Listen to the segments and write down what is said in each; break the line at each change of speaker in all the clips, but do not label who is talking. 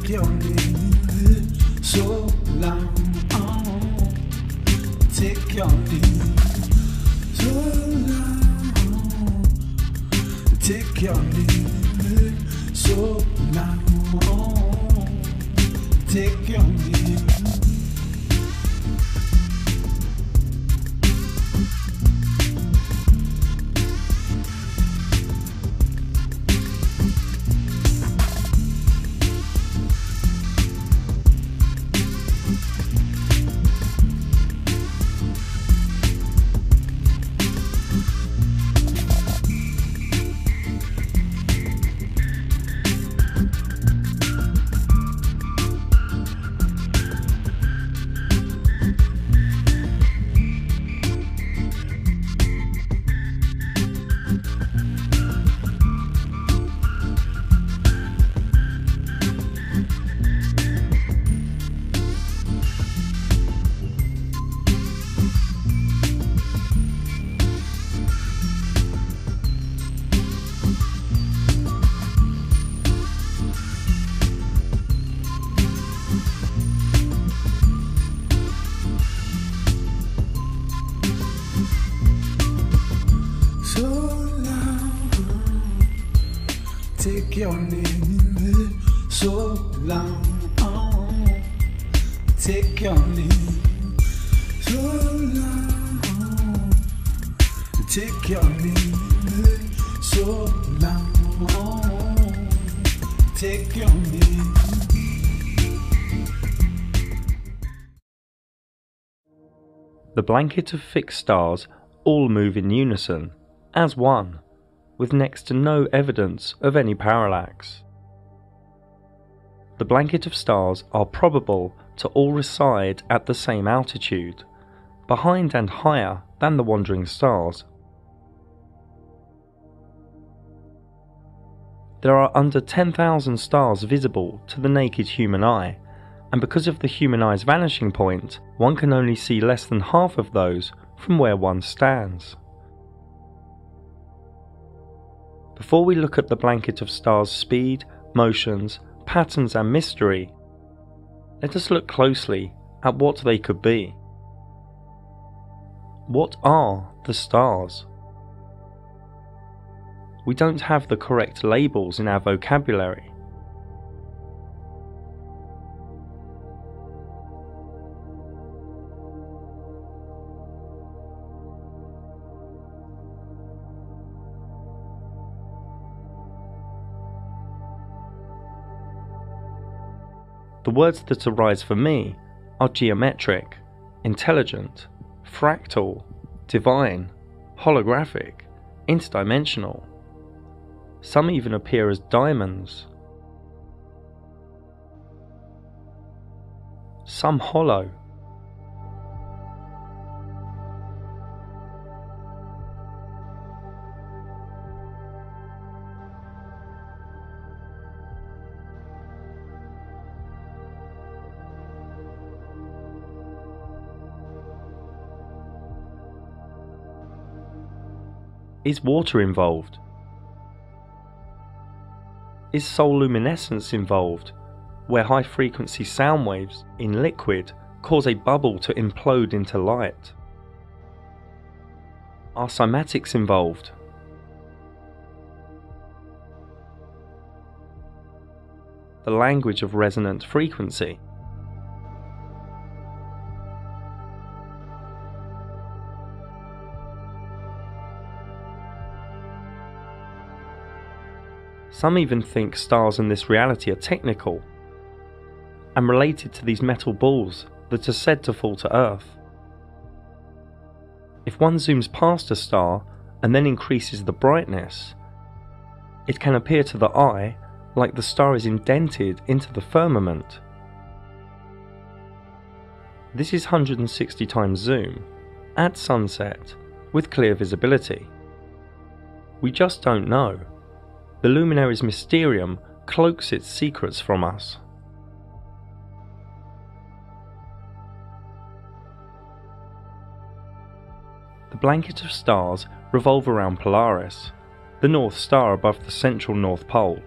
take your leave so long. Take your leave so long. Take your leave so long. Take your leave. Take your leave so long. Take your leave so long. Take your leave so long. Take your leave.
The blanket of fixed stars all move in unison, as one, with next to no evidence of any parallax. The blanket of stars are probable to all reside at the same altitude, behind and higher than the wandering stars. There are under 10,000 stars visible to the naked human eye, and because of the human eye's vanishing point, one can only see less than half of those from where one stands. Before we look at the blanket of stars' speed, motions, patterns and mystery, let us look closely at what they could be. What are the stars? We don't have the correct labels in our vocabulary. The words that arise for me are geometric, intelligent, fractal, divine, holographic, interdimensional. Some even appear as diamonds. Some hollow. Is water involved? Is sololuminescence involved, where high-frequency sound waves in liquid cause a bubble to implode into light? Are cymatics involved? The language of resonant frequency? Some even think stars in this reality are technical and related to these metal balls that are said to fall to Earth. If one zooms past a star and then increases the brightness, it can appear to the eye like the star is indented into the firmament. This is 160 times zoom, at sunset, with clear visibility. We just don't know. The Luminaries' Mysterium cloaks its secrets from us. The blanket of stars revolve around Polaris, the North Star above the central North Pole.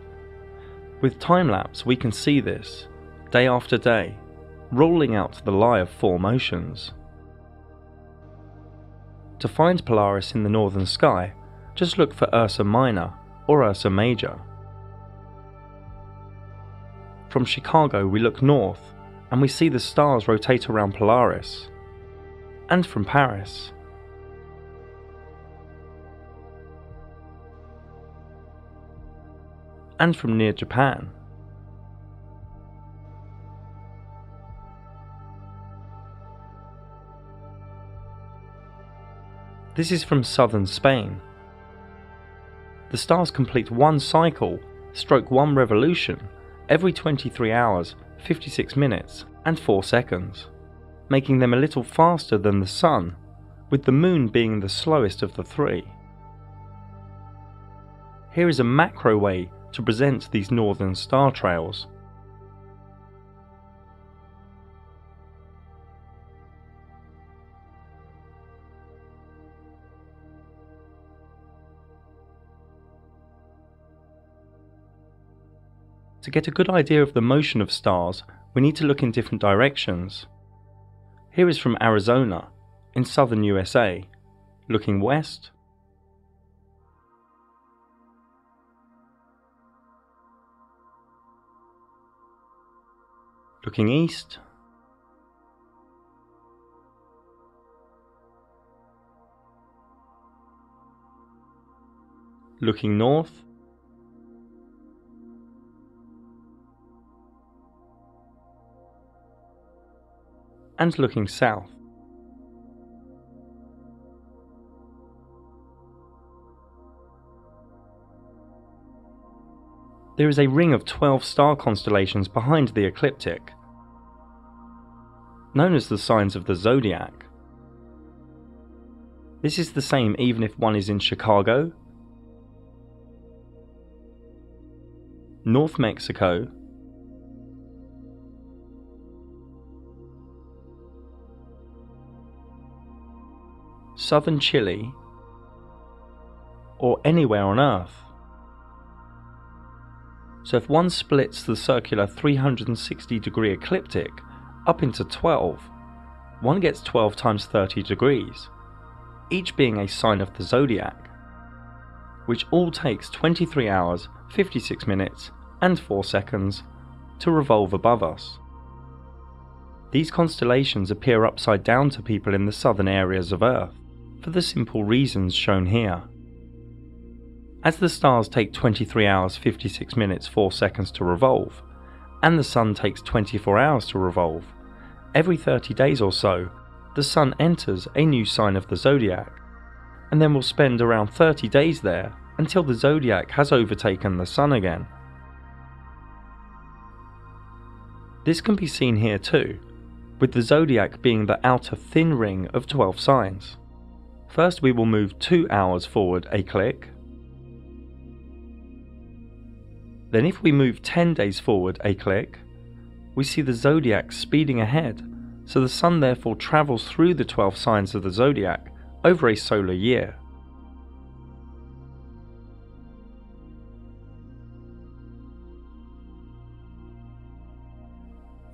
With time-lapse we can see this, day after day, rolling out the lie of four motions. To find Polaris in the northern sky, just look for Ursa Minor or Ursa Major. From Chicago we look north and we see the stars rotate around Polaris, and from Paris. And from near Japan. This is from southern Spain. The stars complete one cycle, stroke one revolution, every 23 hours, 56 minutes and 4 seconds, making them a little faster than the Sun, with the Moon being the slowest of the three. Here is a macro way to present these northern star trails. To get a good idea of the motion of stars, we need to look in different directions. Here is from Arizona, in southern USA, looking west, looking east, looking north, and looking south. There is a ring of 12 star constellations behind the ecliptic, known as the signs of the zodiac. This is the same even if one is in Chicago, North Mexico, southern Chile, or anywhere on Earth. So if one splits the circular 360-degree ecliptic up into 12, one gets 12 times 30 degrees, each being a sign of the zodiac, which all takes 23 hours, 56 minutes and 4 seconds to revolve above us. These constellations appear upside down to people in the southern areas of Earth, for the simple reasons shown here. As the stars take 23 hours, 56 minutes, 4 seconds to revolve, and the Sun takes 24 hours to revolve, every 30 days or so, the Sun enters a new sign of the zodiac, and then will spend around 30 days there until the zodiac has overtaken the Sun again. This can be seen here too, with the zodiac being the outer thin ring of 12 signs. First we will move 2 hours forward a click. Then if we move 10 days forward a click, we see the zodiac speeding ahead, so the Sun therefore travels through the 12 signs of the zodiac over a solar year.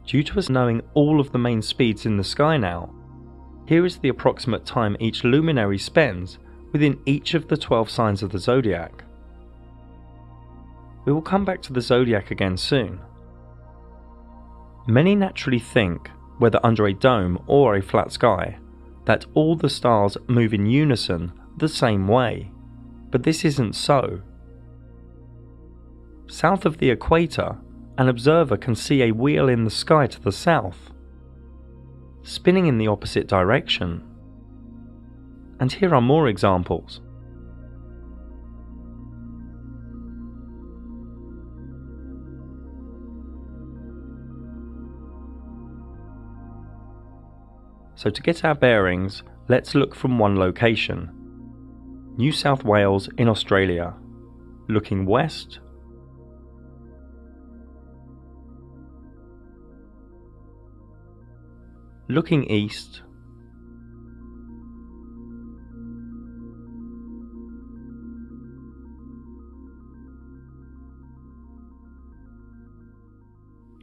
Due to us knowing all of the main speeds in the sky now, here is the approximate time each luminary spends within each of the 12 signs of the zodiac. We will come back to the zodiac again soon. Many naturally think, whether under a dome or a flat sky, that all the stars move in unison the same way, but this isn't so. South of the equator, an observer can see a wheel in the sky to the south, spinning in the opposite direction. And here are more examples. So to get our bearings, let's look from one location. New South Wales in Australia, looking west, looking east,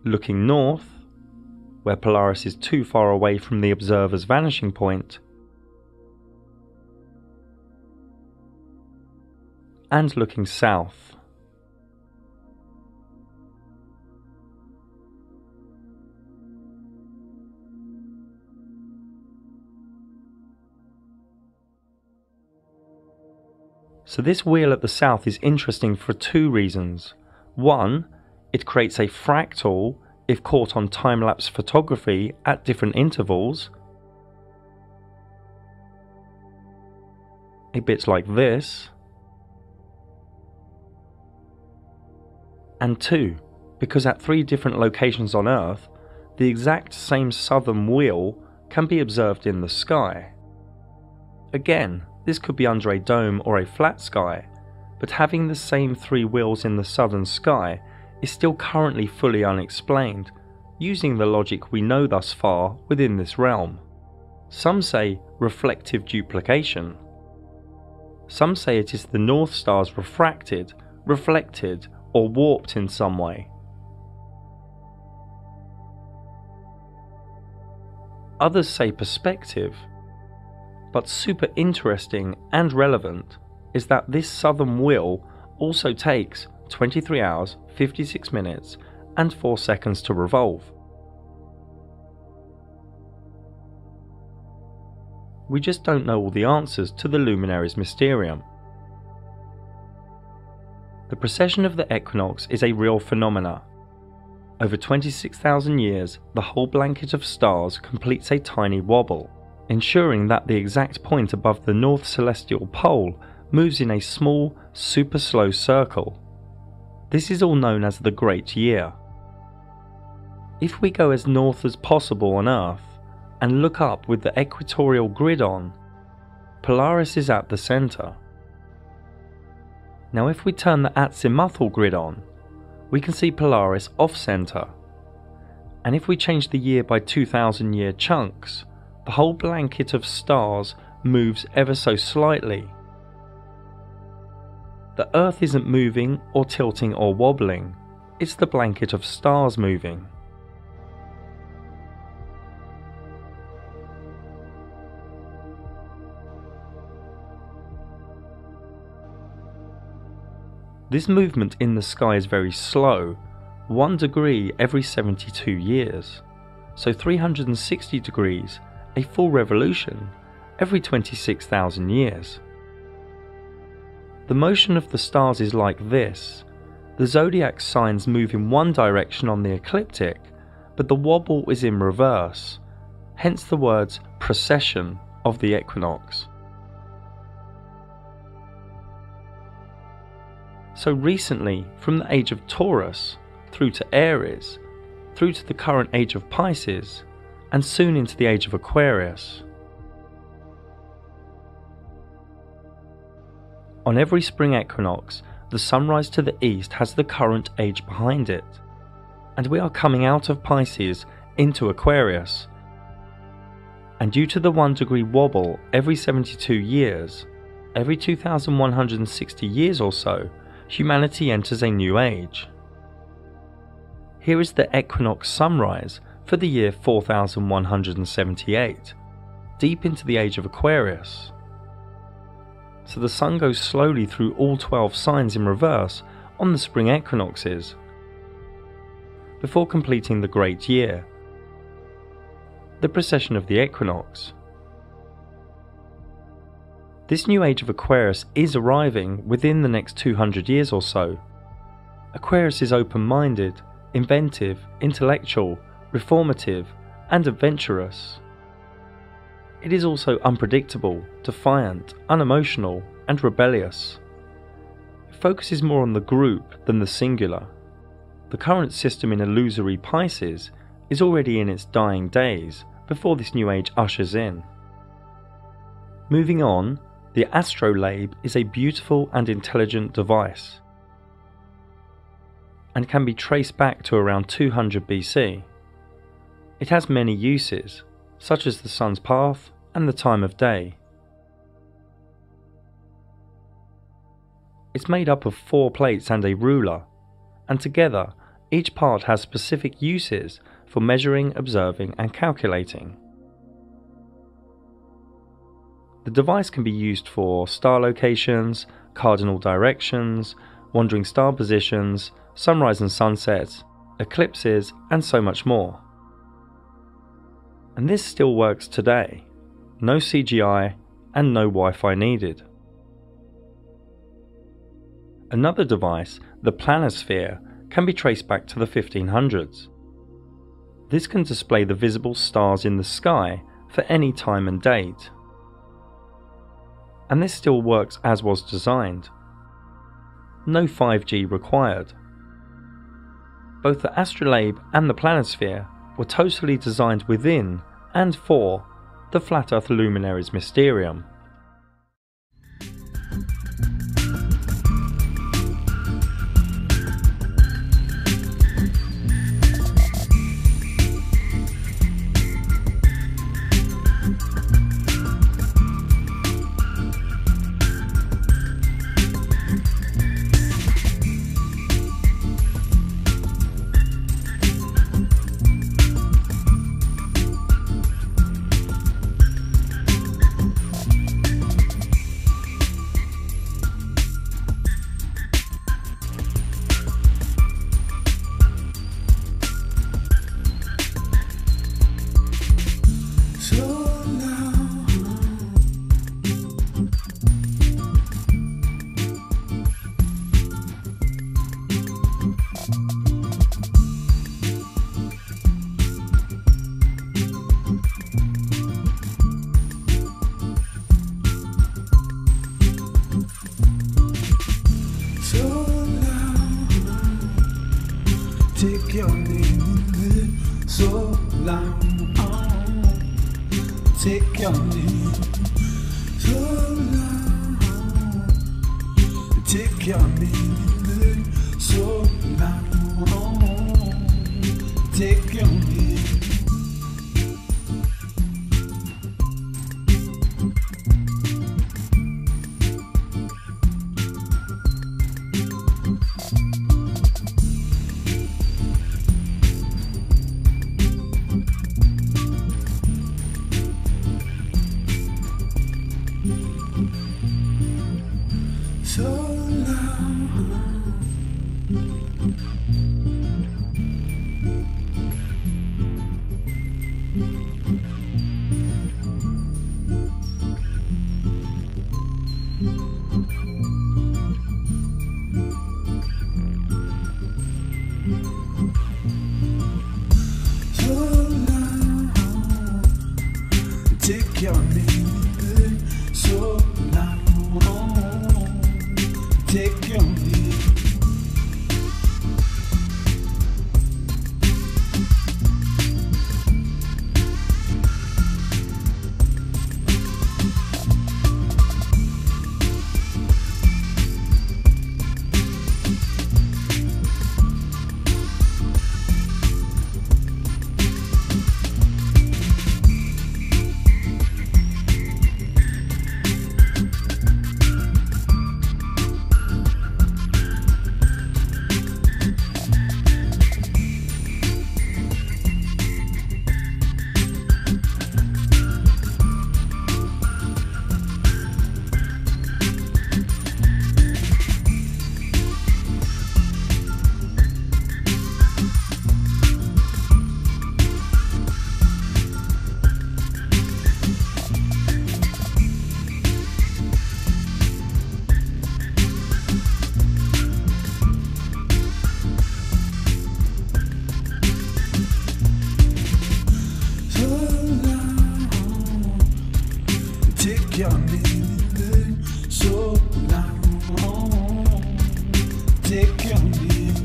looking north, where Polaris is too far away from the observer's vanishing point, and looking south. So this wheel at the south is interesting for two reasons. One, it creates a fractal if caught on time-lapse photography at different intervals, a bit like this. And two, because at 3 different locations on Earth, the exact same southern wheel can be observed in the sky. Again, this could be under a dome or a flat sky, but having the same 3 wheels in the southern sky is still currently fully unexplained, using the logic we know thus far within this realm. Some say reflective duplication. Some say it is the North Stars refracted, reflected, or warped in some way. Others say perspective, but super interesting and relevant is that this southern wheel also takes 23 hours, 56 minutes and 4 seconds to revolve. We just don't know all the answers to the Luminaries Mysterium. The precession of the equinox is a real phenomena. Over 26,000 years, the whole blanket of stars completes a tiny wobble, ensuring that the exact point above the north celestial pole moves in a small, super slow circle. This is all known as the Great Year. If we go as north as possible on Earth and look up with the equatorial grid on, Polaris is at the centre. Now if we turn the azimuthal grid on, we can see Polaris off-centre, and if we change the year by 2,000 year chunks, the whole blanket of stars moves ever so slightly. The Earth isn't moving or tilting or wobbling, it's the blanket of stars moving. This movement in the sky is very slow, 1 degree every 72 years, so 360 degrees, a full revolution, every 26,000 years. The motion of the stars is like this. The zodiac signs move in one direction on the ecliptic, but the wobble is in reverse, hence the words precession of the equinox. So recently, from the age of Taurus, through to Aries, through to the current age of Pisces, and soon into the age of Aquarius. On every spring equinox, the sunrise to the east has the current age behind it, and we are coming out of Pisces into Aquarius. And due to the 1 degree wobble every 72 years, every 2,160 years or so, humanity enters a new age. Here is the equinox sunrise for the year 4178, deep into the age of Aquarius. So the sun goes slowly through all 12 signs in reverse on the spring equinoxes, before completing the Great Year, the precession of the equinox. This new age of Aquarius is arriving within the next 200 years or so. Aquarius is open-minded, inventive, intellectual, reformative, and adventurous. It is also unpredictable, defiant, unemotional, and rebellious. It focuses more on the group than the singular. The current system in illusory Pisces is already in its dying days before this new age ushers in. Moving on, the astrolabe is a beautiful and intelligent device, and can be traced back to around 200 BC. It has many uses, such as the sun's path and the time of day. It's made up of 4 plates and a ruler, and together Each part has specific uses for measuring, observing, and calculating. The device can be used for star locations, cardinal directions, wandering star positions, sunrise and sunset, eclipses, and so much more. And this still works today. No CGI and no Wi-Fi needed. Another device, the planisphere, can be traced back to the 1500s. This can display the visible stars in the sky for any time and date. And this still works as was designed. No 5G required. Both the astrolabe and the planisphere were totally designed within and for the Flat Earth Luminaries Mysterium.
Take your name, so long. Take your name, so long. Take your name, so long. Take your name. So long. So long. Take your name, so long. Take your name. Take your name, so long. Take your name.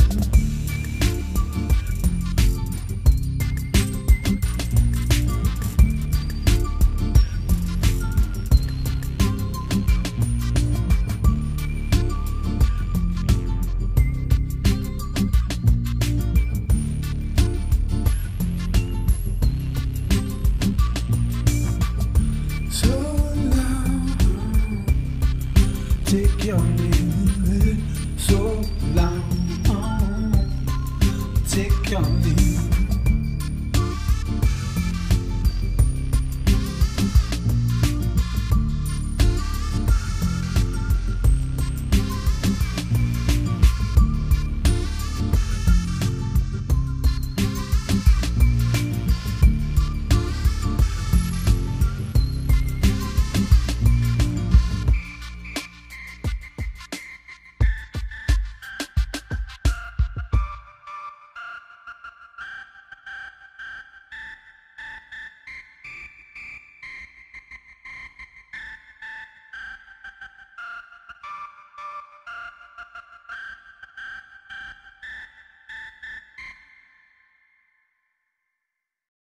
So long. Take your name, so long. coming.